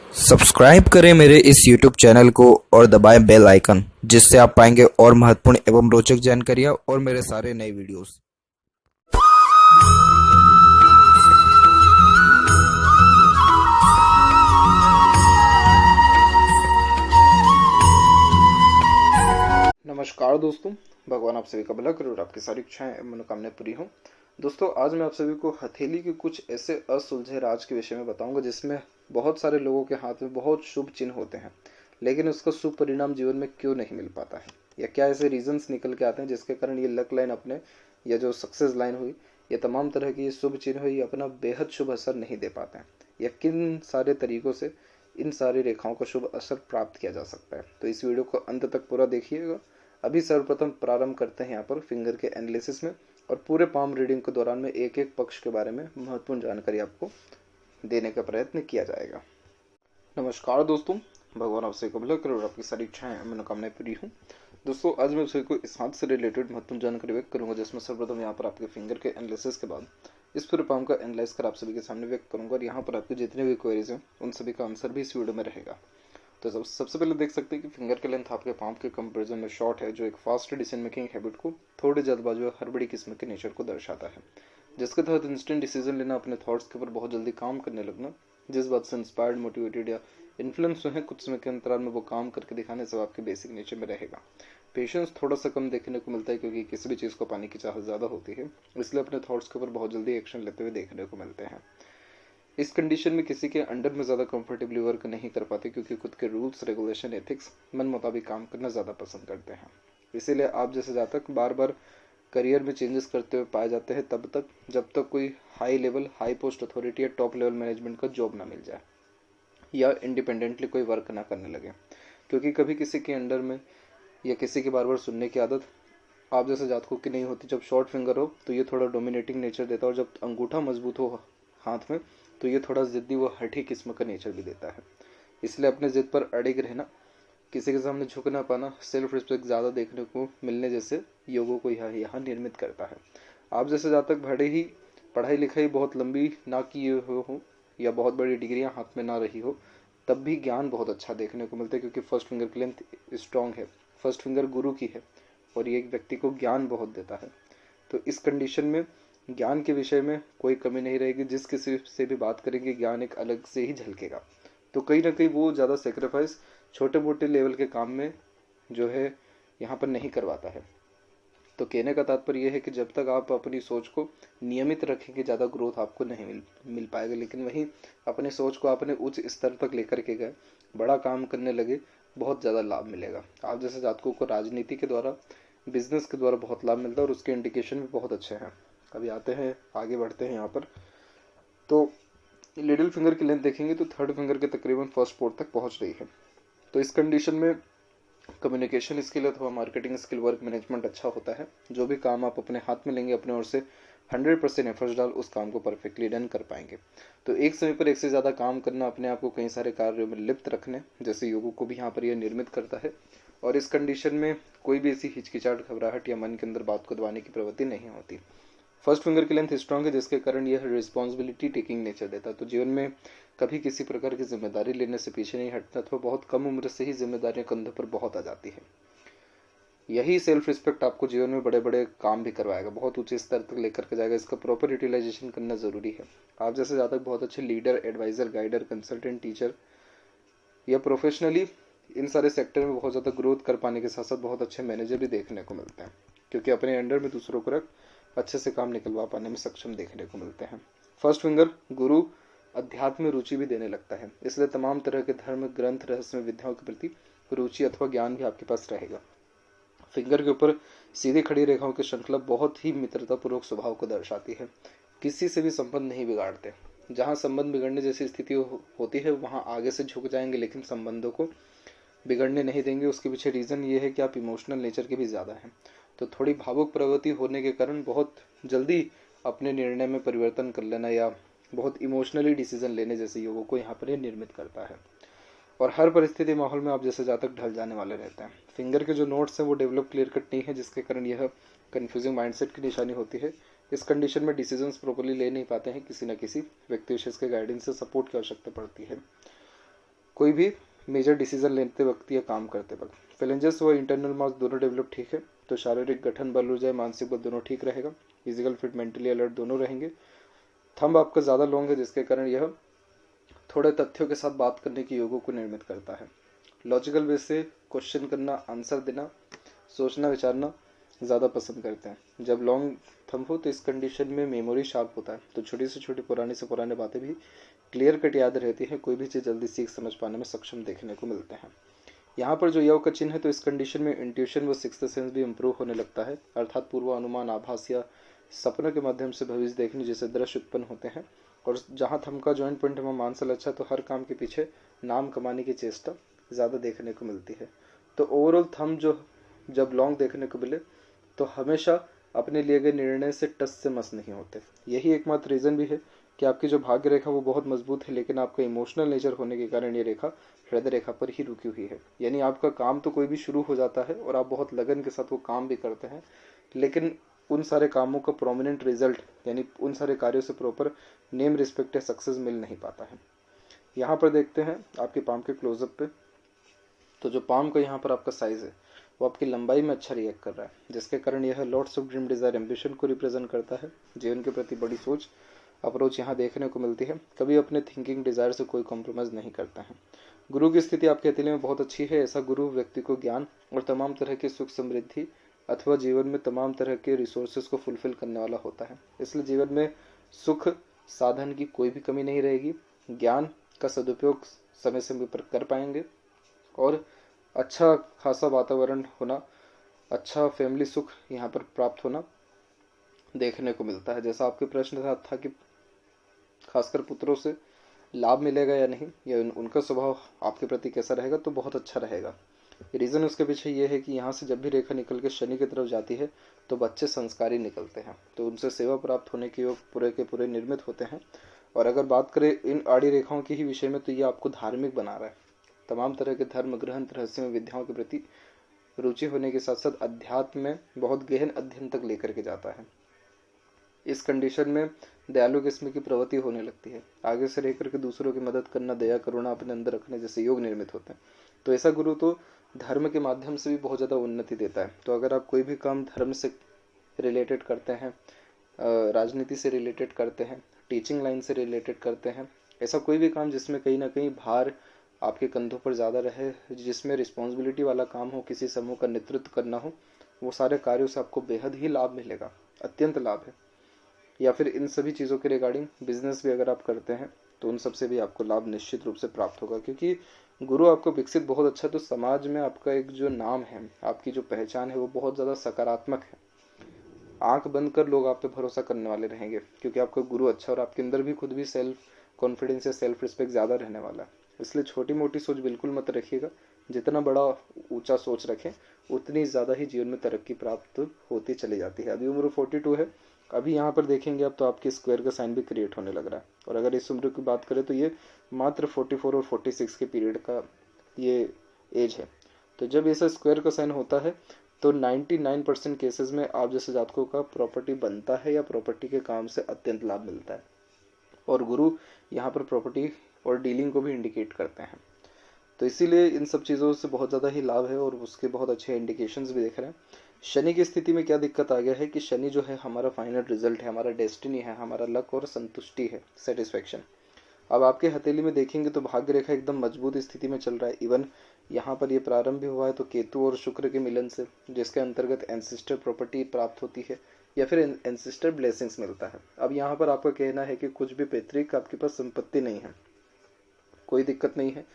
Subscribe करें मेरे इस YouTube चैनल को और दबाएं बेल आइकन, जिससे आप पाएंगे और महत्वपूर्ण एवं रोचक जानकारियां और मेरे सारे नए वीडियोस। नमस्कार दोस्तों, भगवान आप सभी का भला करे और आपकी सारी इच्छाएं एवं मनोकामनाएं पूरी हों। दोस्तों, आज मैं आप सभी को हथेली के कुछ ऐसे असुलझे राज के विषय में बताऊंगा जिसमें बहुत सारे लोगों के हाथ में बहुत शुभ चिन्ह होते हैं, लेकिन उसका शुभ परिणाम जीवन में क्यों नहीं मिल पाता है, या क्या ऐसे रीजंस निकल के आते हैं जिसके कारण ये लक लाइन अपने या जो सक्सेस लाइन हुई या तमाम तरह की ये शुभ चिन्ह हुई अपना बेहद शुभ असर नहीं दे पाते हैं, या किन सारे तरीकों से इन सारी रेखाओं का शुभ असर प्राप्त किया जा सकता है। तो इस वीडियो को अंत तक पूरा देखिएगा। अभी सर्वप्रथम प्रारंभ करते हैं यहाँ पर फिंगर के एनालिसिस में, और पूरे पाम रीडिंग के दौरान में एक एक पक्ष के बारे में महत्वपूर्ण जानकारी आपको देने का प्रयत्न किया जाएगा। नमस्कार दोस्तों, भगवान आपसे कबूल करे और आपकी सारी इच्छाएं मनोकामनाएं पूरी हों। दोस्तों, आज मैं सभी को इस हाथ से रिलेटेड महत्वपूर्ण जानकारी व्यक्त करूंगा, जिसमें सर्वप्रथम यहाँ पर आपके फिंगर के एनालिसिस के बाद इस पूरे पाम का एनालाइज कर आप सभी के सामने व्यक्त करूंगा, और यहाँ पर आपके जितने भी क्वेरीज हैं उन सभी का आंसर भी इस वीडियो में रहेगा। तो सबसे पहले देख सकते हैं कि फिंगर के लेंथ आपके पाम के कंपैरिजन में शॉर्ट है, जो एक फास्ट डिसीजन मेकिंग हैबिट को, थोड़ी जल्दबाजी और हड़बड़ी किस्म के नेचर को दर्शाता है, जिसके तहत इंस्टेंट डिसीजन लेना, अपने थॉट्स के ऊपर बहुत जल्दी काम करने लगना, जिस बात से इंस्पायर्ड, मोटिवेटेड या इन्फ्लुएंस हुए हैं, कुछ समय के अंतराल में वो काम करके दिखाने से आपके बेसिक नेचर में रहेगा। पेशेंस थोड़ा सा कम देखने को मिलता है, क्योंकि किसी भी चीज़ को पाने की चाहत ज़्यादा होती है, इसलिए अपने थॉट्स के ऊपर बहुत जल्दी एक्शन लेते हुए देखने को मिलते हैं। इस कंडीशन में किसी के अंडर में ज़्यादा कंफर्टेबली वर्क नहीं कर पाते, क्योंकि खुद के रूल्स, रेगुलेशन, एथिक्स, मन मुताबिक काम करना ज़्यादा पसंद करते हैं। इसीलिए आप जैसे जहाँ तक बार बार करियर में चेंजेस करते हुए पाए जाते हैं, तब तक जब तक कोई high level, high post authority या टॉप लेवल मैनेजमेंट का जॉब ना मिल जाए, या इंडिपेंडेंटली कोई वर्क ना करने लगे। क्योंकि कभी किसी के अंडर में या किसी की बार बार सुनने की आदत आप जैसे जातकों की नहीं होती। जब शॉर्ट फिंगर हो तो ये थोड़ा डोमिनेटिंग नेचर देता है, और जब अंगूठा मजबूत हो हाथ में तो ये थोड़ा ज़िद्दी व हठी किस्म का नेचर भी देता है। इसलिए अपने ज़िद पर अड़िग रहना, किसी के सामने झुक ना पाना, सेल्फ रिस्पेक्ट ज़्यादा देखने को मिलने जैसे योगों को यहाँ निर्मित करता है। आप जैसे जहाँ तक भले ही पढ़ाई लिखाई बहुत लंबी ना किए हो या बहुत बड़ी डिग्रियाँ हाथ में ना रही हो, तब भी ज्ञान बहुत अच्छा देखने को मिलता है, क्योंकि फर्स्ट फिंगर की लेंथ स्ट्रॉन्ग है, फर्स्ट फिंगर गुरु की है, और ये एक व्यक्ति को ज्ञान बहुत देता है। तो इस कंडीशन में ज्ञान के विषय में कोई कमी नहीं रहेगी। जिस किसी से भी बात करेंगे, ज्ञान एक अलग से ही झलकेगा। तो कहीं ना कहीं वो ज़्यादा सेक्रीफाइस छोटे मोटे लेवल के काम में जो है यहाँ पर नहीं करवाता है। तो कहने का तात्पर्य यह है कि जब तक आप अपनी सोच को नियमित रखेंगे, ज़्यादा ग्रोथ आपको नहीं मिल पाएगा। लेकिन वहीं अपनी सोच को अपने उच्च स्तर तक लेकर के गए, बड़ा काम करने लगे, बहुत ज़्यादा लाभ मिलेगा। आप जैसे जातकों को राजनीति के द्वारा, बिजनेस के द्वारा बहुत लाभ मिलता है, और उसके इंडिकेशन भी बहुत अच्छे हैं। अभी आते हैं, आगे बढ़ते हैं यहाँ पर। तो लिटिल फिंगर की लेंथ देखेंगे तो थर्ड फिंगर के तकरीबन फर्स्ट पोर्ट तक पहुँच रही है। तो इस कंडीशन में कम्युनिकेशन स्किल अथवा मार्केटिंग स्किल, वर्क मैनेजमेंट अच्छा होता है। जो भी काम आप अपने हाथ में लेंगे, अपने ओर से 100% एफर्ट्स डाल उस काम को परफेक्टली डन कर पाएंगे। तो एक समय पर एक से ज़्यादा काम करना, अपने आप को कई सारे कार्यों में लिप्त रखने जैसे योगों को भी यहाँ पर यह निर्मित करता है। और इस कंडीशन में कोई भी ऐसी हिचकिचाहट, घबराहट या मन के अंदर बात को दबाने की प्रवृत्ति नहीं होती। फर्स्ट फिंगर की लेंथ स्ट्रांग है, जिसके कारण यह रिस्पॉन्सिबिलिटी टेकिंग नेचर देता है। तो जीवन में कभी किसी प्रकार की जिम्मेदारी लेने से पीछे नहीं हटता, अथवा बहुत कम उम्र से ही जिम्मेदारियां कंधों पर बहुत आ जाती है। यही सेल्फ रिस्पेक्ट आपको जीवन में बड़े बड़े काम भी करवाएगा, बहुत ऊंचे स्तर तक लेकर के जाएगा। इसका प्रॉपर यूटिलाइजेशन करना जरूरी है। आप जैसे ज़्यादा बहुत अच्छे leader, adviser, guider, consultant, teacher या प्रोफेशनली इन सारे सेक्टर में बहुत ज़्यादा ग्रोथ कर पाने के साथ साथ बहुत अच्छे मैनेजर भी देखने को मिलते हैं, क्योंकि अपने अंडर में दूसरों को रख अच्छे से काम निकलवा पाने में सक्षम देखने को मिलते हैं। फर्स्ट फिंगर गुरु अध्यात्म में रुचि भी देने लगता है, इसलिए तमाम तरह के धर्म, ग्रंथ, रहस्य विद्याओं के प्रति रुचि अथवा ज्ञान भी आपके पास रहेगा। फिंगर के ऊपर सीधी खड़ी रेखाओं की श्रृंखला बहुत ही मित्रतापूर्वक स्वभाव को दर्शाती है। किसी से भी संबंध नहीं बिगाड़ते। जहाँ संबंध बिगड़ने जैसी स्थिति होती है, वहाँ आगे से झुक जाएंगे, लेकिन संबंधों को बिगड़ने नहीं देंगे। उसके पीछे रीज़न ये है कि आप इमोशनल नेचर के भी ज़्यादा हैं। तो थोड़ी भावुक प्रवृत्ति होने के कारण बहुत जल्दी अपने निर्णय में परिवर्तन कर लेना या बहुत इमोशनली डिसीजन लेने जैसे योगों को यहाँ पर निर्मित करता है। और हर परिस्थिति माहौल में आप जैसे जातक ढल जाने वाले रहते हैं। फिंगर के जो नोट्स हैं वो डेवलप क्लियर कट नहीं है, जिसके कारण यह कन्फ्यूजिंग माइंडसेट की निशानी होती है। इस कंडीशन में डिसीजंस प्रॉपर्ली ले नहीं पाते हैं, किसी न किसी व्यक्ति विशेष के गाइडेंस से सपोर्ट की आवश्यकता पड़ती है। कोई भी मेजर डिसीजन लेते वक्त या काम करते वक्त। फेलेंजेस व इंटरनल मास दोनों डेवलप ठीक है तो शारीरिक गठन, बल ऊर्जा, मानसिक बल दोनों ठीक रहेगा। फिजिकल फिट, मेंटली अलर्ट दोनों रहेंगे। थंब आपका ज़्यादा लॉन्ग है जिसके कारण यह थोड़े तथ्यों के साथ बात करने की योगों को निर्मित करता है। लॉजिकल वे से क्वेश्चन करना, आंसर देना, सोचना विचारना ज़्यादा पसंद करते हैं। जब लॉन्ग थंब हो तो इस कंडीशन में मेमोरी शार्प होता है तो छोटी से छोटी, पुरानी से पुरानी बातें भी क्लियर कट याद रहती है। कोई भी चीज़ जल्दी सीख समझ पाने में सक्षम देखने को मिलते हैं। यहाँ पर जो यव का चिन्ह है तो इस कंडीशन में इंट्यूशन व सिक्स्थ सेंस भी इंप्रूव होने लगता है, अर्थात पूर्वानुमान, आभास या सपनों के माध्यम से भविष्य देखने जैसे दृश्य उत्पन्न होते हैं। और जहाँ थंब का जॉइंट पॉइंट है वहाँ मानसल अच्छा, तो हर काम के पीछे नाम कमाने की चेष्टा ज़्यादा देखने को मिलती है। तो ओवरऑल थंब जो जब लॉन्ग देखने को मिले तो हमेशा अपने लिए गए निर्णय से टस से मस नहीं होते। यही एकमात्र रीज़न भी है कि आपकी जो भाग्य रेखा वो बहुत मजबूत है, लेकिन आपका इमोशनल नेचर होने के कारण ये रेखा हृदय रेखा पर ही रुकी हुई है। यानी आपका काम तो कोई भी शुरू हो जाता है और आप बहुत लगन के साथ वो काम भी करते हैं, लेकिन उन सारे कामों का प्रोमिनेंट रिजल्ट यानी उन सारे कार्यों से प्रॉपर नेम, रिस्पेक्ट या सक्सेस मिल नहीं पाता है। यहाँ पर देखते हैं आपके पाम के क्लोजअप पे, तो जो पाम का यहाँ पर आपका साइज़ है वो आपकी लंबाई में अच्छा रिएक्ट कर रहा है, जिसके कारण यह lots of dream, desire, ambition को रिप्रेजेंट करता है। जीवन के प्रति बड़ी सोच, अप्रोच यहाँ देखने को मिलती है। कभी अपने थिंकिंग, डिज़ायर से कोई कॉम्प्रोमाइज़ नहीं करता है। गुरु की स्थिति आपके हथेली में बहुत अच्छी है। ऐसा गुरु व्यक्ति को ज्ञान और तमाम तरह की सुख समृद्धि अथवा जीवन में तमाम तरह के रिसोर्सेज को फुलफिल करने वाला होता है। इसलिए जीवन में सुख साधन की कोई भी कमी नहीं रहेगी। ज्ञान का सदुपयोग समय समय पर कर पाएंगे और अच्छा खासा वातावरण होना, अच्छा फैमिली सुख यहाँ पर प्राप्त होना देखने को मिलता है। जैसा आपके प्रश्न था कि खासकर पुत्रों से लाभ मिलेगा या नहीं, या उनका स्वभाव आपके प्रति कैसा रहेगा, तो बहुत अच्छा रहेगा। रीज़न उसके पीछे ये है कि यहाँ से जब भी रेखा निकल के शनि की तरफ जाती है तो बच्चे संस्कारी निकलते हैं, तो उनसे सेवा प्राप्त होने के योग पूरे के पूरे निर्मित होते हैं। और अगर बात करें इन आड़ी रेखाओं के ही विषय में तो ये आपको धार्मिक बना रहा है। तमाम तरह के धर्म, ग्रंथ, रहस्यमय विद्याओं के प्रति रुचि होने के साथ साथ अध्यात्म में बहुत गहन अध्ययन तक लेकर के जाता है। इस कंडीशन में दयालु किस्म की प्रवृत्ति होने लगती है। आगे से रह करके दूसरों की मदद करना, दया, करुणा अपने अंदर रखने जैसे योग निर्मित होते हैं। तो ऐसा गुरु तो धर्म के माध्यम से भी बहुत ज़्यादा उन्नति देता है। तो अगर आप कोई भी काम धर्म से रिलेटेड करते हैं, राजनीति से रिलेटेड करते हैं, टीचिंग लाइन से रिलेटेड करते हैं, ऐसा कोई भी काम जिसमें कहीं ना कहीं भार आपके कंधों पर ज़्यादा रहे, जिसमें रिस्पॉन्सिबिलिटी वाला काम हो, किसी समूह का नेतृत्व करना हो, वो सारे कार्यों से आपको बेहद ही लाभ मिलेगा, अत्यंत लाभ है। या फिर इन सभी चीज़ों के रिगार्डिंग बिजनेस भी अगर आप करते हैं तो उन सब से भी आपको लाभ निश्चित रूप से प्राप्त होगा, क्योंकि गुरु आपको विकसित बहुत अच्छा, तो समाज में आपका एक जो नाम है, आपकी जो पहचान है वो बहुत ज़्यादा सकारात्मक है। आंख बंद कर लोग आप पे भरोसा करने वाले रहेंगे क्योंकि आपका गुरु अच्छा, और आपके अंदर भी खुद भी सेल्फ कॉन्फिडेंस या सेल्फ रिस्पेक्ट ज़्यादा रहने वाला है। इसलिए छोटी मोटी सोच बिल्कुल मत रखिएगा, जितना बड़ा ऊंचा सोच रखें उतनी ज़्यादा ही जीवन में तरक्की प्राप्त होती चली जाती है। अभी उम्र 42 है, अभी यहाँ पर देखेंगे आप तो आपके स्क्वायर का साइन भी क्रिएट होने लग रहा है। और अगर इस उम्र की बात करें तो ये मात्र 44 और 46 के पीरियड का ये एज है। तो जब ऐसा स्क्वायर का साइन होता है तो 99% केसेस में आप जैसे जातकों का प्रॉपर्टी बनता है या प्रॉपर्टी के काम से अत्यंत लाभ मिलता है। और गुरु यहाँ पर प्रॉपर्टी और डीलिंग को भी इंडिकेट करते हैं, तो इसीलिए इन सब चीज़ों से बहुत ज़्यादा ही लाभ है और उसके बहुत अच्छे इंडिकेशंस भी दिख रहे हैं। शनि की स्थिति में क्या दिक्कत आ गया है कि शनि जो है हमारा फाइनल रिजल्ट है, हमारा डेस्टिनी है, हमारा लक और संतुष्टि है, सेटिस्फेक्शन। अब आपके हथेली में देखेंगे तो भाग्य रेखा एकदम मजबूत स्थिति में चल रहा है। इवन यहाँ पर ये प्रारंभ भी हुआ है तो केतु और शुक्र के मिलन से, जिसके अंतर्गत एंसिस्टर प्रॉपर्टी प्राप्त होती है या फिर एंसिस्टर ब्लेसिंग्स मिलता है। अब यहाँ पर आपका कहना है कि कुछ भी पैतृक आपके पास संपत्ति नहीं है, कोई दिक्कत नहीं है।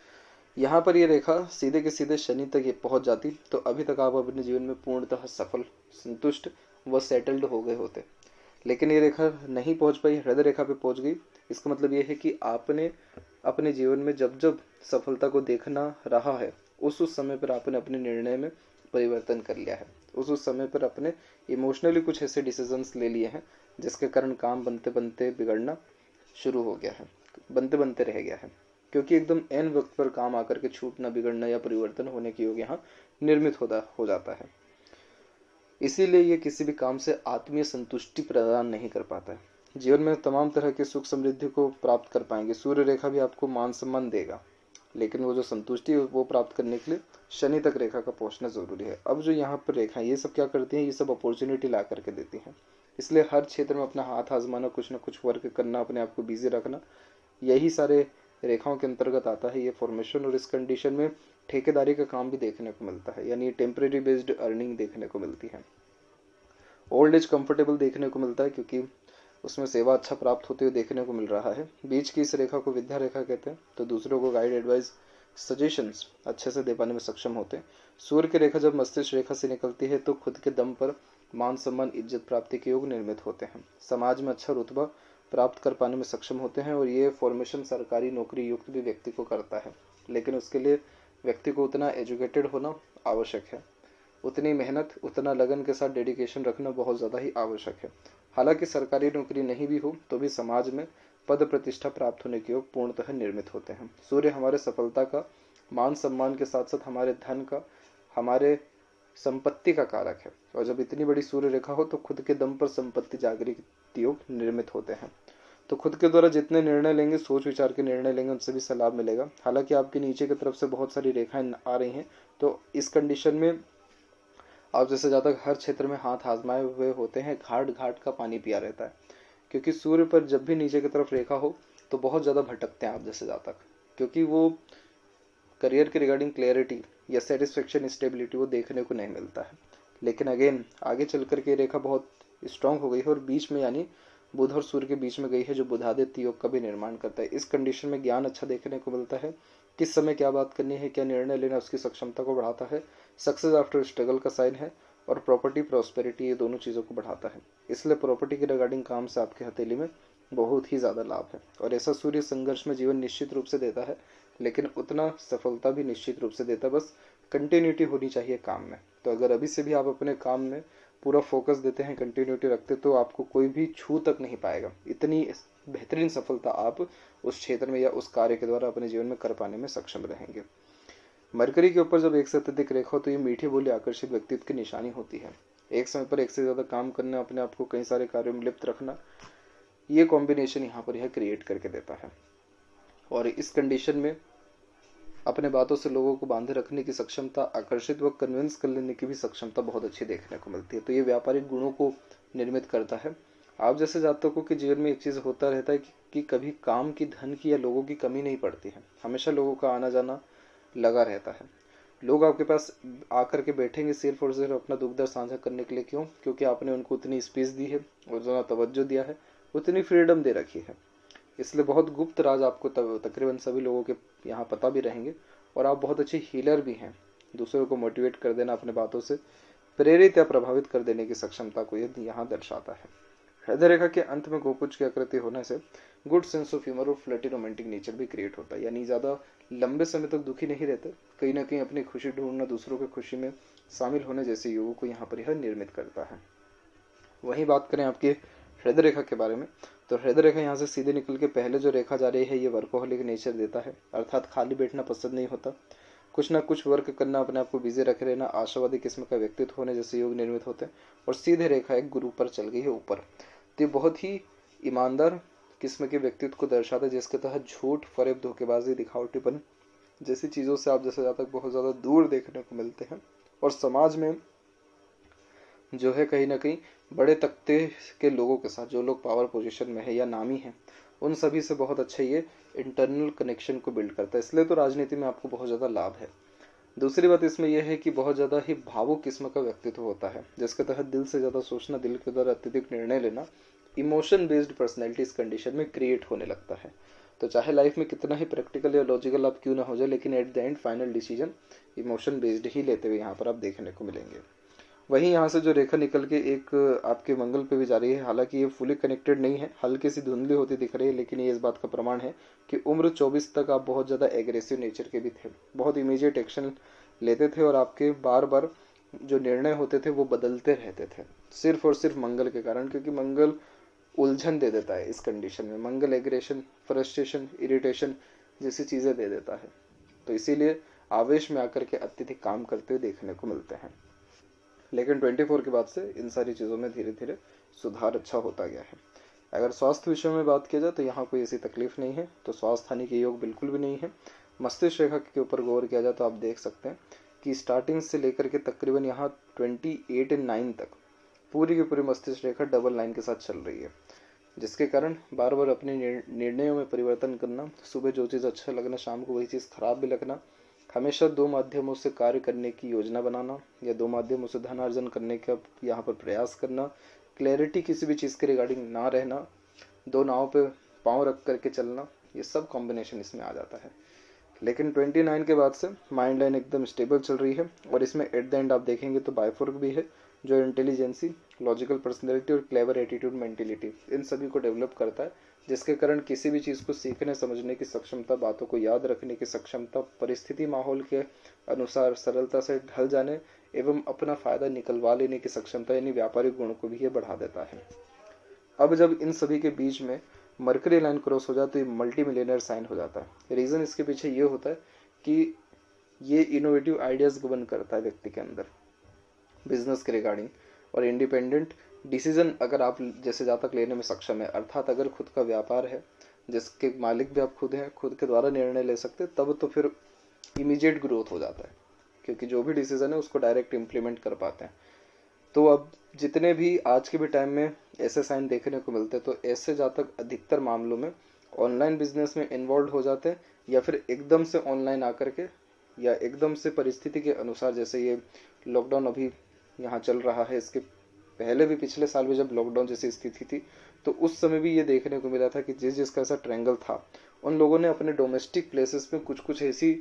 यहाँ पर ये रेखा सीधे के सीधे शनि तक ये पहुँच जाती तो अभी तक आप अपने जीवन में पूर्णतः सफल, संतुष्ट व सेटल्ड हो गए होते, लेकिन ये रेखा नहीं पहुँच पाई, हृदय रेखा पे पहुँच गई। इसका मतलब ये है कि आपने अपने जीवन में जब जब सफलता को देखना रहा है उस समय पर आपने अपने निर्णय में परिवर्तन कर लिया है, उस समय पर अपने इमोशनली कुछ ऐसे डिसीजंस ले लिए हैं जिसके कारण काम बनते बनते बिगड़ना शुरू हो गया है, बनते बनते रह गया है, क्योंकि एकदम एन वक्त पर काम आकर के छूटना, बिगड़ना या परिवर्तन होने की योग यहाँ निर्मित हो जाता है। इसीलिए ये किसी भी काम से आत्मीय संतुष्टि प्रदान नहीं कर पाता है। जीवन में तमाम तरह के सुख समृद्धि को प्राप्त कर पाएंगे। सूर्य रेखा भी आपको मान सम्मान देगा, लेकिन वो जो संतुष्टि है वो प्राप्त करने के लिए शनि तक रेखा का पहुंचना ज़रूरी है। अब जो यहाँ पर रेखा ये सब क्या करती हैं, ये सब अपॉर्चुनिटी ला करके देती हैं। इसलिए हर क्षेत्र में अपना हाथ आजमाना, कुछ ना कुछ वर्क करना, अपने आप को बिजी रखना, यही सारे रेखाओं के अंतर्गत आता है ये फॉर्मेशन। और इस कंडीशन में ठेकेदारी का काम भी देखने को मिलता है, यानी टेम्परेरी बेस्ड अर्निंग देखने को मिलती है। ओल्ड एज कंफर्टेबल देखने को मिलता है, क्योंकि उसमें सेवा अच्छा प्राप्त होते हुए देखने को मिल रहा है। बीच की इस रेखा को विद्या रेखा कहते हैं, तो दूसरों को गाइड, एडवाइस, सजेशंस अच्छे से दे पाने में सक्षम होते हैं। सूर्य की रेखा जब मस्तिष्क रेखा से निकलती है तो खुद के दम पर मान सम्मान, इज्जत प्राप्ति के योग निर्मित होते हैं। समाज में अच्छा रुतबा प्राप्त कर पाने में सक्षम होते हैं। और ये फॉर्मेशन सरकारी नौकरी युक्त भी व्यक्ति को करता है, लेकिन उसके लिए व्यक्ति को उतना एजुकेटेड होना आवश्यक है, उतनी मेहनत, उतना लगन के साथ डेडिकेशन रखना बहुत ज़्यादा ही आवश्यक है। हालांकि सरकारी नौकरी नहीं भी हो तो भी समाज में पद प्रतिष्ठा प्राप्त होने के योग पूर्णतः निर्मित होते हैं। सूर्य हमारे सफलता का, मान सम्मान के साथ साथ हमारे धन का, हमारे संपत्ति का कारक है। और जब इतनी बड़ी सूर्य रेखा हो तो खुद के दम पर संपत्ति जागृति योग निर्मित होते हैं। तो खुद के द्वारा जितने निर्णय लेंगे, सोच विचार के निर्णय लेंगे, उनसे भी सलाह मिलेगा। हालांकि आपके नीचे की तरफ से बहुत सारी रेखाएं आ रही हैं, तो इस कंडीशन में आप जैसे ज़्यादा हर क्षेत्र में हाथ आजमाए हुए होते हैं, घाट घाट का पानी पिया रहता है। क्योंकि सूर्य पर जब भी नीचे की तरफ रेखा हो तो बहुत ज़्यादा भटकते हैं आप जैसे जातक, क्योंकि वो करियर के रिगार्डिंग क्लियरिटी या सेटिस्फेक्शन, स्टेबिलिटी वो देखने को नहीं मिलता है। लेकिन अगेन आगे चल कर के रेखा बहुत स्ट्रांग हो गई है और बीच में यानी बुध और सूर्य के बीच में गई है, जो बुधादित्य योग का भी निर्माण करता है। इस कंडीशन में ज्ञान अच्छा देखने को मिलता है, किस समय क्या बात करनी है, क्या निर्णय लेना, उसकी सक्षमता को बढ़ाता है। सक्सेस आफ्टर स्ट्रगल का साइन है। और प्रॉपर्टी, प्रॉस्पेरिटी, ये दोनों चीज़ों को बढ़ाता है। इसलिए प्रॉपर्टी के रिगार्डिंग काम से आपके हथेली में बहुत ही ज़्यादा लाभ है। और ऐसा सूर्य संघर्ष में जीवन निश्चित रूप से देता है, लेकिन उतना सफलता भी निश्चित रूप से देता है। बस कंटिन्यूटी होनी चाहिए काम में। तो अगर अभी से भी आप अपने काम में पूरा फोकस देते हैं, कंटिन्यूटी रखते, तो आपको कोई भी छू तक नहीं पाएगा। इतनी बेहतरीन सफलता आप उस क्षेत्र में या उस कार्य के द्वारा अपने जीवन में कर पाने में सक्षम रहेंगे। मरकरी के ऊपर जब एक से अत्यधिक रेखा हो तो ये मीठी बोली आकर्षित व्यक्तित्व की निशानी होती है। एक समय पर एक से ज़्यादा काम करना, अपने आप को कई सारे कार्यों में लिप्त रखना, ये कॉम्बिनेशन यहाँ पर यह क्रिएट करके देता है। और इस कंडीशन में अपने बातों से लोगों को बांधे रखने की क्षमता, आकर्षित व कन्विंस कर लेने की भी क्षमता बहुत अच्छी देखने को मिलती है। तो ये व्यापारिक गुणों को निर्मित करता है। आप जैसे जातकों के जीवन में एक चीज़ होता रहता है कि कभी काम की, धन की या लोगों की कमी नहीं पड़ती है। हमेशा लोगों का आना जाना लगा रहता है। लोग आपके पास आकर के बैठेंगे सिर्फ और सिर्फ अपना दुख दर्द साझा करने के लिए। क्यों? क्योंकि आपने उनको उतनी स्पेस दी है और जो तवज्जो दिया है, उतनी फ्रीडम दे रखी है। इसलिए बहुत गुप्त राज आपको तकरीबन सभी लोगों के यहाँ पता भी रहेंगे। और आप बहुत अच्छे हीलर भी हैं। दूसरों को मोटिवेट कर देना, अपने बातों से प्रेरित या प्रभावित कर देने की सक्षमता को ये यहाँ दर्शाता है। हृदय रेखा के अंत में गोपुंज की आकृति होने से गुड सेंस ऑफ ह्यूमर और फ्लर्टी रोमांटिक नेचर भी क्रिएट होता है। यानी ज़्यादा लंबे समय तक दुखी नहीं रहते, कहीं ना कहीं अपनी खुशी ढूंढना, दूसरों की खुशी में शामिल होने जैसे योगों को यहाँ पर यह निर्मित करता है। वहीं बात करें आपके हृदय रेखा के बारे में, तो हृदय रेखा यहाँ से सीधे निकल के पहले जो रेखा जा रही है, ये वर्कोहलिक नेचर देता है। अर्थात खाली बैठना पसंद नहीं होता, कुछ ना कुछ वर्क करना, अपने आप को बिजी रखे रहना, आशावादी किस्म का व्यक्तित्व होने जैसे योग निर्मित होते हैं। और सीधे रेखा एक गुरु पर चल गई है ऊपर, तो ये बहुत ही ईमानदार किस्म के व्यक्तित्व को दर्शाता है, जिसके तहत झूठ, फरेब, धोखेबाजी, दिखावटीपन जैसी चीज़ों से आप जैसे जातक बहुत ज़्यादा दूर देखने को मिलते हैं। और समाज में जो है कहीं ना कहीं बड़े तख्ते के लोगों के साथ, जो लोग पावर पोजीशन में है या नामी हैं, उन सभी से बहुत अच्छा ये इंटरनल कनेक्शन को बिल्ड करता है। इसलिए तो राजनीति में आपको बहुत ज़्यादा लाभ है। दूसरी बात इसमें यह है कि बहुत ज़्यादा ही भावुक किस्म का व्यक्तित्व होता है, जिसके तहत दिल से ज़्यादा सोचना, दिल के द्वारा अत्यधिक निर्णय लेना, इमोशन बेस्ड पर्सनैलिटी इस कंडीशन में क्रिएट होने लगता है। तो चाहे लाइफ में कितना ही प्रैक्टिकल या लॉजिकल आप क्यों ना हो जाए, लेकिन at the end final decision emotion based ही लेते हुए यहाँ पर आप देखने को मिलेंगे। वहीं यहाँ से जो रेखा निकल के एक आपके मंगल पे भी जा रही है, हालांकि ये फुली कनेक्टेड नहीं है, हल्की सी धुंधली होती दिख रही है, लेकिन ये इस बात का प्रमाण है कि उम्र 24 तक आप बहुत ज़्यादा एग्रेसिव नेचर के भी थे, बहुत इमीडिएट एक्शन लेते थे और आपके बार बार जो निर्णय होते थे वो बदलते रहते थे, सिर्फ और सिर्फ मंगल के कारण। क्योंकि मंगल उलझन दे देता है इस कंडीशन में, मंगल एग्रेशन, फ्रस्ट्रेशन, इरिटेशन जैसी चीज़ें दे देता है। तो इसीलिए आवेश में आकर के अत्यधिक काम करते हुए देखने को मिलते हैं। लेकिन 24 के बाद से इन सारी चीज़ों में धीरे धीरे सुधार अच्छा होता गया है। अगर स्वास्थ्य विषय में बात किया जाए तो यहाँ कोई ऐसी तकलीफ नहीं है, तो स्वास्थ्य हानि के योग बिल्कुल भी नहीं है। मस्तिष्क रेखा के ऊपर गौर किया जाए तो आप देख सकते हैं कि स्टार्टिंग से लेकर के तकरीबन यहाँ 28 और 9 तक पूरी की पूरी मस्तिष्क रेखा डबल लाइन के साथ चल रही है, जिसके कारण बार बार अपने निर्णयों में परिवर्तन करना, सुबह जो चीज़ अच्छा लगना शाम को वही चीज़ खराब भी लगना, हमेशा दो माध्यमों से कार्य करने की योजना बनाना या दो माध्यमों से धन अर्जन करने का यहाँ पर प्रयास करना, क्लैरिटी किसी भी चीज़ के रिगार्डिंग ना रहना, दो नाव पे पाँव रख करके चलना, ये सब कॉम्बिनेशन इसमें आ जाता है। लेकिन 29 के बाद से माइंड लाइन एकदम स्टेबल चल रही है और इसमें एट द एंड आप देखेंगे तो बायफोर्क भी है जो इंटेलिजेंसी, लॉजिकल पर्सनैलिटी और क्लेवर एटीट्यूड मेंटिलिटी इन सभी को डेवलप करता है, जिसके कारण किसी भी चीज़ को सीखने समझने की सक्षमता, बातों को याद रखने की सक्षमता, परिस्थिति माहौल के अनुसार सरलता से ढल जाने एवं अपना फ़ायदा निकलवा लेने की सक्षमता यानी व्यापारिक गुण को भी ये बढ़ा देता है। अब जब इन सभी के बीच में मरकरी लाइन क्रॉस हो जाए तो ये मल्टी मिलियनर साइन हो जाता है। रीज़न इसके पीछे ये होता है कि ये इनोवेटिव आइडियाज़ गवर्न करता है व्यक्ति के अंदर बिजनेस के रिगार्डिंग, और इंडिपेंडेंट डिसीजन अगर आप जैसे जहाँ तक लेने में सक्षम है, अर्थात अगर खुद का व्यापार है जिसके मालिक भी आप खुद हैं, खुद के द्वारा निर्णय ले सकते, तब तो फिर इमीडिएट ग्रोथ हो जाता है क्योंकि जो भी डिसीजन है उसको डायरेक्ट इम्प्लीमेंट कर पाते हैं। तो अब जितने भी आज के भी टाइम में ऐसे साइन देखने को मिलते हैं तो ऐसे जहाँ तक अधिकतर मामलों में ऑनलाइन बिजनेस में इन्वॉल्व हो जाते हैं या फिर एकदम से ऑनलाइन आकर के या एकदम से परिस्थिति के अनुसार, जैसे ये लॉकडाउन अभी यहाँ चल रहा है, इसके पहले भी पिछले साल भी जब लॉकडाउन जैसी स्थिति थी तो उस समय भी ये देखने को मिला था कि जिसका ऐसा ट्रायंगल था उन लोगों ने अपने डोमेस्टिक प्लेसेस में कुछ कुछ ऐसी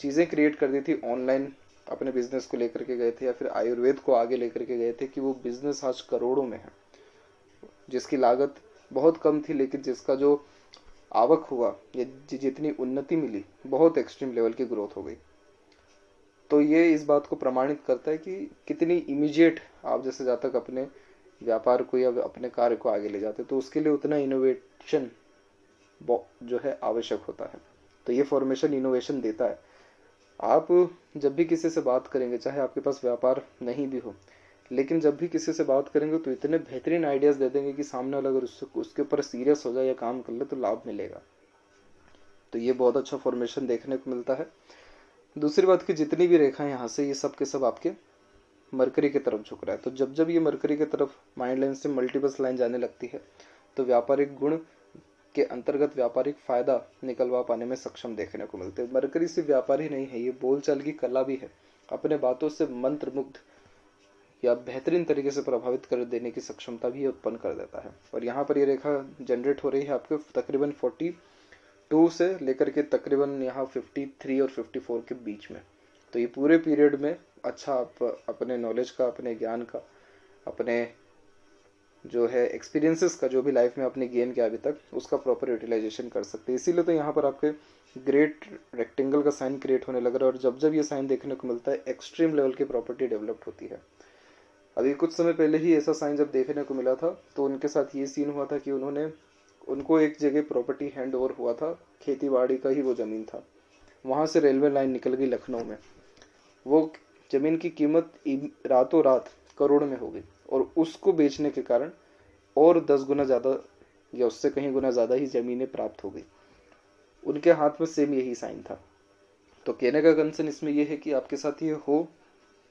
चीज़ें क्रिएट कर दी थी, ऑनलाइन अपने बिजनेस को लेकर के गए थे या फिर आयुर्वेद को आगे लेकर के गए थे कि वो बिजनेस आज करोड़ों में है, जिसकी लागत बहुत कम थी लेकिन जिसका जो आवक हुआ या जितनी उन्नति मिली बहुत एक्सट्रीम लेवल की ग्रोथ हो गई। तो ये इस बात को प्रमाणित करता है कि कितनी इमीडिएट आप जैसे जहाँ तक अपने व्यापार को या अपने कार्य को आगे ले जाते तो उसके लिए उतना इनोवेशन जो है आवश्यक होता है। तो ये फॉर्मेशन इनोवेशन देता है। आप जब भी किसी से बात करेंगे, चाहे आपके पास व्यापार नहीं भी हो, लेकिन जब भी किसी से बात करेंगे तो इतने बेहतरीन आइडियाज़ दे देंगे कि सामने वाला अगर उसके ऊपर सीरियस हो जाए या काम कर ले तो लाभ मिलेगा। तो ये बहुत अच्छा फॉर्मेशन देखने को मिलता है। दूसरी बात कि जितनी भी रेखाएं यहाँ से ये सब के सब आपके मरकरी की तरफ झुक रहा है, तो जब जब ये मरकरी की तरफ माइंड लाइन से मल्टीपल्स लाइन जाने लगती है तो व्यापारिक गुण के अंतर्गत व्यापारिक फायदा निकलवा पाने में सक्षम देखने को मिलते हैं। मरकरी सिर्फ व्यापार ही नहीं है, ये बोलचाल की कला भी है। अपने बातों से मंत्र मुग्ध या बेहतरीन तरीके से प्रभावित कर देने की क्षमता भी उत्पन्न कर देता है। और यहाँ पर ये रेखा जनरेट हो रही है आपके तकरीबन 42 से लेकर के तकरीबन यहाँ 53 और 54 के बीच में। तो ये पूरे पीरियड में अच्छा आप अपने नॉलेज का, अपने ज्ञान का, अपने जो है एक्सपीरियंसेस का, जो भी लाइफ में आपने गेन किया अभी तक, उसका प्रॉपर यूटिलाइजेशन कर सकते हैं। इसीलिए तो यहाँ पर आपके ग्रेट रेक्टेंगल का साइन क्रिएट होने लग रहा है और जब जब ये साइन देखने को मिलता है एक्सट्रीम लेवल की प्रॉपर्टी डेवलप्ड होती है। अभी कुछ समय पहले ही ऐसा साइन जब देखने को मिला था तो उनके साथ ये सीन हुआ था कि उनको एक जगह प्रॉपर्टी हैंड ओवर हुआ था, खेती बाड़ी का ही वो ज़मीन था, वहाँ से रेलवे लाइन निकल गई लखनऊ में। वो ज़मीन की कीमत रातों रात करोड़ में हो गई और उसको बेचने के कारण और 10 गुना ज़्यादा या उससे कहीं गुना ज़्यादा ही ज़मीनें प्राप्त हो गई। उनके हाथ में सेम यही साइन था। तो कहने का कंसर्न इसमें यह है कि आपके साथ ये हो,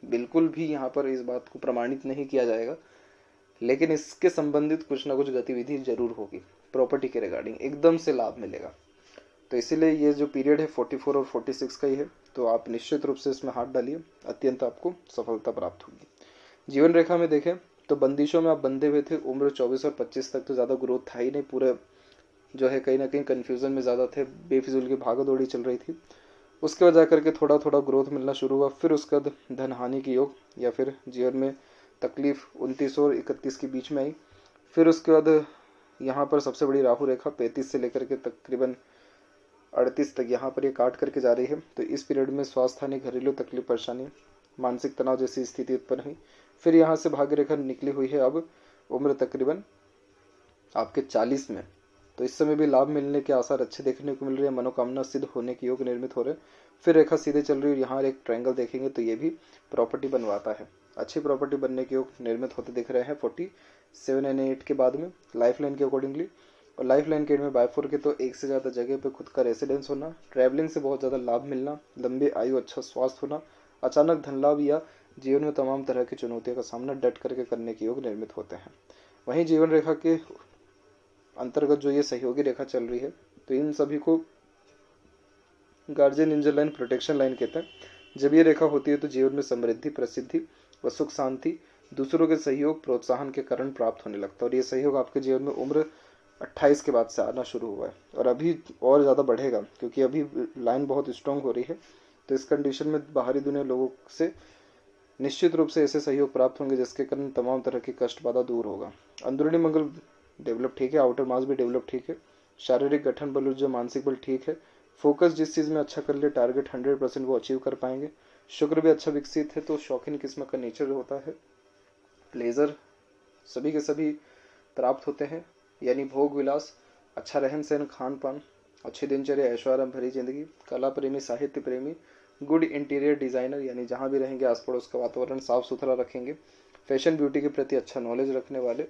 बिल्कुल भी यहाँ पर इस बात को प्रमाणित नहीं किया जाएगा, लेकिन इसके संबंधित कुछ ना कुछ गतिविधि जरूर होगी प्रॉपर्टी के रिगार्डिंग, एकदम से लाभ मिलेगा। तो इसीलिए ये जो पीरियड है 44 और 46 का ही है, तो आप निश्चित रूप से इसमें हाथ डालिए, अत्यंत आपको सफलता प्राप्त होगी। जीवन रेखा में देखें तो बंदिशों में आप बंधे हुए थे। उम्र 24 और 25 तक तो ज़्यादा ग्रोथ था ही नहीं, पूरे जो है कहीं ना कहीं कन्फ्यूज़न में ज़्यादा थे, बेफिजूल की भागा दौड़ी चल रही थी। उसके बाद जाकर के थोड़ा थोड़ा ग्रोथ मिलना शुरू हुआ, फिर उसके बाद धन हानि की योग या फिर जीवन में तकलीफ 29 और 31 के बीच में आई। फिर उसके बाद यहाँ पर सबसे बड़ी राहु रेखा 35 से लेकर के तकरीबन 38 तक यहाँ पर ये काट करके जा रही है। तो इस पीरियड में स्वास्थ्य हानि, घरेलू तकलीफ, परेशानी, मानसिक तनाव जैसी स्थिति उत्पन्न हुई। फिर यहाँ से भाग्य रेखा निकली हुई है अब उम्र तकरीबन आपके 40 में। तो इस समय भी लाभ मिलने के आसार अच्छे देखने को मिल रहे हैं, मनोकामना सिद्ध होने के योग निर्मित हो रहे हैं। फिर रेखा सीधे चल रही है और यहाँ एक ट्रायंगल देखेंगे तो ये भी प्रॉपर्टी बनवाता है, अच्छी प्रॉपर्टी बनने के योग निर्मित होते दिख रहे हैं 47 और 8 के बाद में लाइफ लाइन के अकॉर्डिंगली। और लाइफ लाइन के एंड में बाय4 के तो एक से ज़्यादा जगह पे खुद का रेसिडेंस होना, ट्रैवलिंग से बहुत ज़्यादा लाभ मिलना, लंबी आयु, अच्छा स्वास्थ्य होना, अचानक धन लाभ या जीवन में तमाम तरह की चुनौतियों का सामना डट करके करने के योग निर्मित होते हैं। वहीं जीवन रेखा के अंतर्गत जो ये सहयोगी रेखा चल रही है, तो इन सभी को guardian angel line, protection line कहते हैं। जब ये रेखा होती है तो जीवन में समृद्धि, प्रसिद्धि व सुख शांति, दूसरों के सहयोग, प्रोत्साहन के कारण प्राप्त होने लगता है। और ये सहयोग आपके जीवन में उम्र 28 के बाद से आना शुरू हुआ है और अभी और ज़्यादा बढ़ेगा, क्योंकि अभी लाइन बहुत स्ट्रांग हो रही है। तो इस कंडीशन में बाहरी दुनिया लोगों से निश्चित रूप से ऐसे सहयोग प्राप्त होंगे जिसके कारण तमाम तरह की कष्ट बाधा दूर होगा। अंदरूनी मंगल डेवलप ठीक है, आउटर मास भी डेवलप ठीक है, शारीरिक गठन बल, ऊर्जा, मानसिक बल ठीक है, फोकस जिस चीज़ में अच्छा कर ले, टारगेट 100% वो अचीव कर पाएंगे। शुक्र भी अच्छा विकसित है, तो शौकीन किस्म का नेचर होता है। प्लेजर सभी के सभी प्राप्त होते हैं, यानी भोग विलास, अच्छा रहन सहन, खान पान, अच्छी दिनचर्या, ऐशोआराम भरी जिंदगी, कला प्रेमी, साहित्य प्रेमी, गुड इंटीरियर डिज़ाइनर, यानी जहाँ भी रहेंगे आस पड़ोस का वातावरण साफ सुथरा रखेंगे, फैशन ब्यूटी के प्रति अच्छा नॉलेज रखने वाले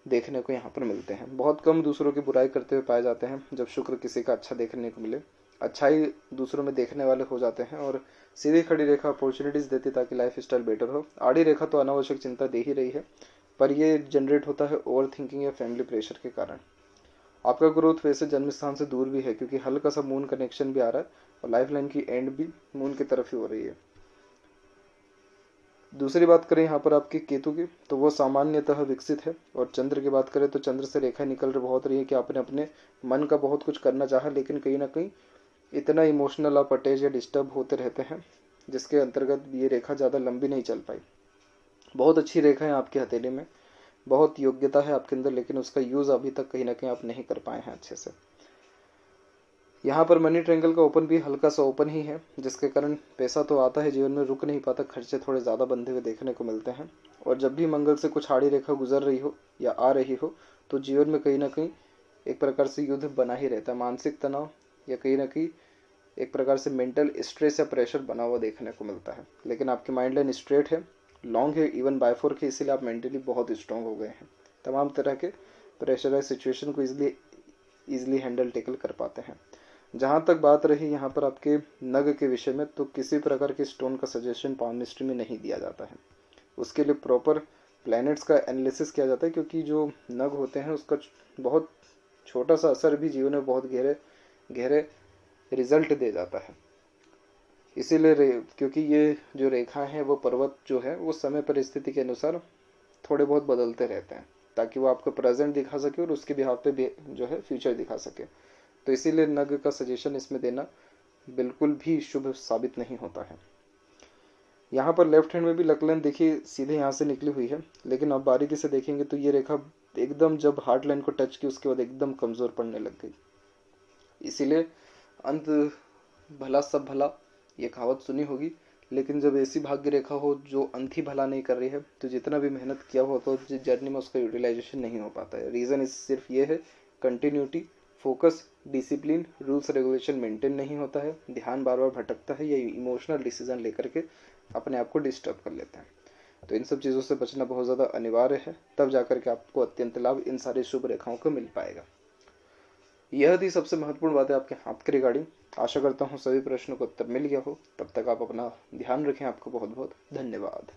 देखने को यहाँ पर मिलते हैं। बहुत कम दूसरों की बुराई करते हुए पाए जाते हैं। जब शुक्र किसी का अच्छा देखने को मिले, अच्छाई दूसरों में देखने वाले हो जाते हैं। और सीधी खड़ी रेखा अपॉर्चुनिटीज़ देती ताकि लाइफ स्टाइल बेटर हो। आड़ी रेखा तो अनावश्यक चिंता दे ही रही है, पर ये जनरेट होता है ओवर थिंकिंग या फैमिली प्रेशर के कारण। आपका ग्रोथ वैसे जन्म स्थान से दूर भी है, क्योंकि हल्का सा मून कनेक्शन भी आ रहा है और लाइफ लाइन की एंड भी मून की तरफ ही हो रही है। दूसरी बात करें यहाँ पर आपके केतु की, तो वो सामान्यतः विकसित है। और चंद्र की बात करें तो चंद्र से रेखा निकल बहुत रही है कि आपने अपने मन का बहुत कुछ करना चाहा, लेकिन कहीं ना कहीं इतना इमोशनल आप अटैच या डिस्टर्ब होते रहते हैं, जिसके अंतर्गत ये रेखा ज़्यादा लंबी नहीं चल पाई। बहुत अच्छी रेखा है आपकी हथेली में, बहुत योग्यता है आपके अंदर, लेकिन उसका यूज़ अभी तक कहीं ना कहीं आप नहीं कर पाए हैं अच्छे से। यहाँ पर मनी ट्रायंगल का ओपन भी हल्का सा ओपन ही है, जिसके कारण पैसा तो आता है, जीवन में रुक नहीं पाता, खर्चे थोड़े ज़्यादा बंधे हुए देखने को मिलते हैं। और जब भी मंगल से कुछ आड़ी रेखा गुजर रही हो या आ रही हो, तो जीवन में कहीं ना कहीं एक प्रकार से युद्ध बना ही रहता है। मानसिक तनाव या कहीं ना कहीं एक प्रकार से मेंटल स्ट्रेस या प्रेशर बना हुआ देखने को मिलता है। लेकिन आपकी माइंड लाइन स्ट्रेट है, लॉन्ग है, इवन बाय4 के, इसीलिए आप मेंटली बहुत स्ट्रांग हो गए हैं। तमाम तरह के प्रेशराइज सिचुएशन को ईजिली हैंडल टेकल कर पाते हैं। जहाँ तक बात रही यहाँ पर आपके नग के विषय में, तो किसी प्रकार के स्टोन का सजेशन पामिस्ट्री में नहीं दिया जाता है। उसके लिए प्रॉपर प्लैनेट्स का एनालिसिस किया जाता है, क्योंकि जो नग होते हैं उसका बहुत छोटा सा असर भी जीवन में बहुत गहरे रिजल्ट दे जाता है। इसीलिए क्योंकि ये जो रेखा है वो पर्वत जो है वो समय परिस्थिति के अनुसार थोड़े बहुत बदलते रहते हैं, ताकि वो आपको प्रेजेंट दिखा सके और उसके बिहाफ पे भी जो है फ्यूचर दिखा सके। तो इसीलिए नग का सजेशन इसमें देना बिल्कुल भी शुभ साबित नहीं होता है। यहाँ पर लेफ्ट हैंड में भी लकलन देखिए सीधे यहाँ से निकली हुई है, लेकिन आप बारीकी से देखेंगे तो ये रेखा एकदम जब हार्ट लाइन को टच की उसके बाद एकदम कमज़ोर पड़ने लग गई। इसीलिए अंत भला सब भला, ये कहावत सुनी होगी, लेकिन जब ऐसी भाग्य रेखा हो जो अंत ही भला नहीं कर रही है, तो जितना भी मेहनत किया हो तो जिस जर्नी में उसका यूटिलाइजेशन नहीं हो पाता है। रीज़न इस सिर्फ ये है, continuity, focus, discipline, rules regulation maintain नहीं होता है, ध्यान बार बार भटकता है या इमोशनल डिसीजन लेकर के अपने आप को डिस्टर्ब कर लेते हैं। तो इन सब चीज़ों से बचना बहुत ज़्यादा अनिवार्य है, तब जाकर के आपको अत्यंत लाभ इन सारी शुभ रेखाओं को मिल पाएगा। यह थी सबसे महत्वपूर्ण बात है आपके हाथ के रिगार्डिंग। आशा करता हूँ सभी प्रश्नों का उत्तर मिल गया हो। तब तक आप अपना ध्यान रखें। आपको बहुत बहुत धन्यवाद।